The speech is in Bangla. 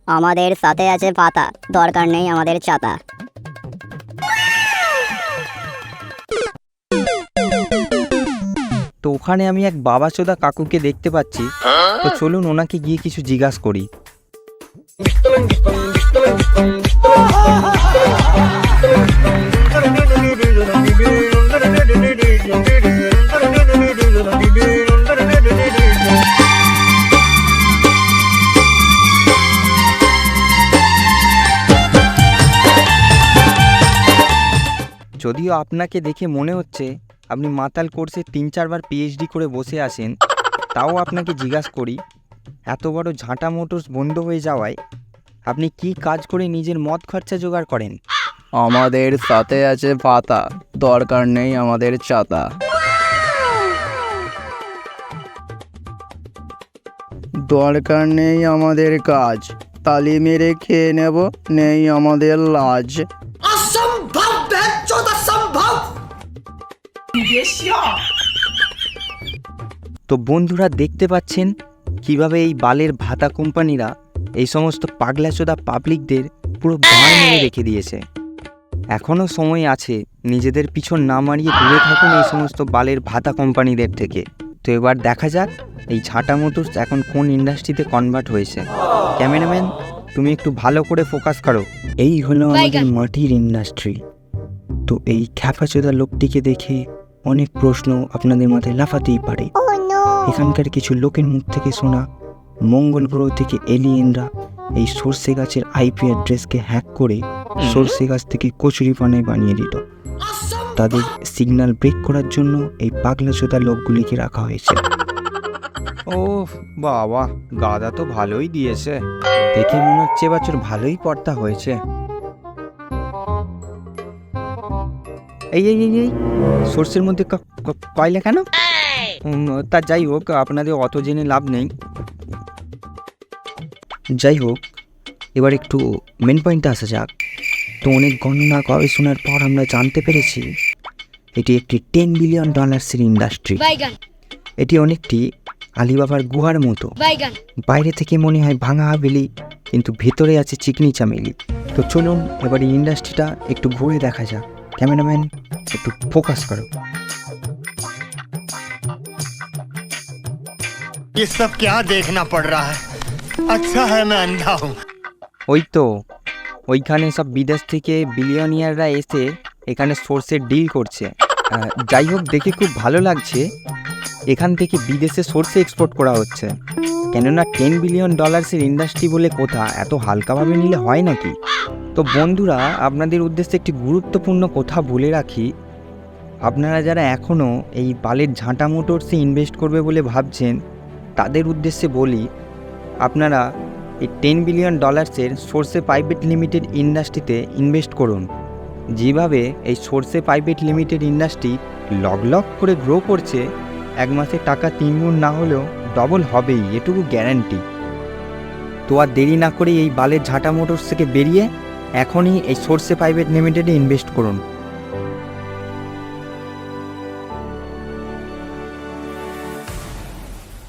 আমাদের সাথে আছে পাতা, দরকার নেই আমাদের ছাতা। তো ওখানে আমি এক বাবাচোদা কাকুকে দেখতে পাচ্ছি, তো চলুন ওনাকে গিয়ে কিছু জিজ্ঞাসা করি। যদিও আপনাকে দেখে মনে হচ্ছে আপনি মাতাল কোর্সে 3-4 বার পিএইচডি করে বসে আছেন, তাও আপনাকে জিজ্ঞাসা করি, এত বড় ঝাঁটা মোটরস বন্ধ হয়ে যাওয়ায় আপনি কি কাজ করে নিজের মদ খরচা জোগাড় করেন? আমাদের সাথে আছে পাতা, দরকার নেই আমাদের ছাতা। দরকার নেই আমাদের কাজ, তালি মেরে খেয়ে নেব, নেই আমাদের লাজ। তো বন্ধুরা দেখতে পাচ্ছেন কিভাবে এই বালের ভাতা কোম্পানিরা এই সমস্ত পাগলাচোদা পাবলিকদের পুরো গাঁড় মেরে রেখে দিয়েছে। এখনও সময় আছে, নিজেদের পিছন না মারিয়ে দূরে থাকুন এই সমস্ত বালের ভাতা কোম্পানিদের থেকে। তো এবার দেখা যাক এই ঝাঁটা মোটরস এখন কোন ইন্ডাস্ট্রিতে কনভার্ট হয়েছে। ক্যামেরাম্যান, তুমি একটু ভালো করে ফোকাস করো। এই হলো আমাদের মাটির ইন্ডাস্ট্রি। তো এই খ্যাপাচোদা লোকটিকে দেখে অনেক প্রশ্ন আপনাদের মাথায় লাফাতেই পারে। এখানকার কিছু লোকের মুখ থেকে শোনা মঙ্গল গ্রহ থেকে এলিয়েনরা এই সর্ষে গাছের আইপি অ্যাড্রেসকে হ্যাক করে সর্ষে গাছ থেকে কচুরি পানায় বানিয়ে দিত। তাদের সিগন্যাল ব্রেক করার জন্য এই পাগলাচোদা লোকগুলিকে রাখা হয়েছে। ও বাবা, গাদা তো ভালোই দিয়েছে, দেখে মনে হচ্ছে এবছর ভালোই পর্দা হয়েছে। এই এই এই সর্ষের মধ্যে কয়লা কেন? তা যাই হোক, আপনাদের অত জেনে লাভ নেই। যাই হোক, এবার একটু মেন পয়েন্টে আসা যাক। তো অনেক গণনা গবেষণার পর আমরা জানতে পেরেছি এটি একটি $10 বিলিয়ন ইন্ডাস্ট্রি। এটি অনেকটি আলিবাবার গুহার মতো। বাইরে থেকে মনে হয় ভাঙা হাভেলি, কিন্তু ভেতরে আছে চিকনি চামেলি। তো চলুন এবার এই ইন্ডাস্ট্রিটা একটু ঘুরে দেখা যাক। ক্যামেরাম্যান, একটু ফোকাস করো। ये सब क्या देखना पड़ रहा है? अच्छा है मैं अंधा हूँ। ওই তো ওইখানে সব বিদেশ থেকে বিলিয়নিয়াররা এসে এখানে সোর্সের ডিল করছে। যাই হোক, দেখে খুব ভালো লাগছে। এখান থেকে বিদেশে সোর্সে এক্সপোর্ট করা হচ্ছে। কেননা $10 বিলিয়ন ইন্ডাস্ট্রি বলে কথা এত হালকাভাবে নিলে হয় নাকি? তো বন্ধুরা, আপনাদের উদ্দেশ্যে একটি গুরুত্বপূর্ণ কথা বলে রাখি। আপনারা যারা এখনও এই বালের ঝাঁটা মোটরসে ইনভেস্ট করবে বলে ভাবছেন, তাদের উদ্দেশ্যে বলি, আপনারা এই $10 বিলিয়ন সর্ষে প্রাইভেট লিমিটেড ইন্ডাস্ট্রিতে ইনভেস্ট করুন। যেভাবে এই সর্ষে প্রাইভেট লিমিটেড ইন্ডাস্ট্রি লক করে গ্রো করছে, এক মাসে টাকা 3 গুণ না হলেও ডবল হবেই, এটুকু গ্যারান্টি। তো আর দেরি না করে এই বালের ঝাঁটা মোটরস থেকে বেরিয়ে এখনই এই সর্ষে প্রাইভেট লিমিটেডে ইনভেস্ট করুন।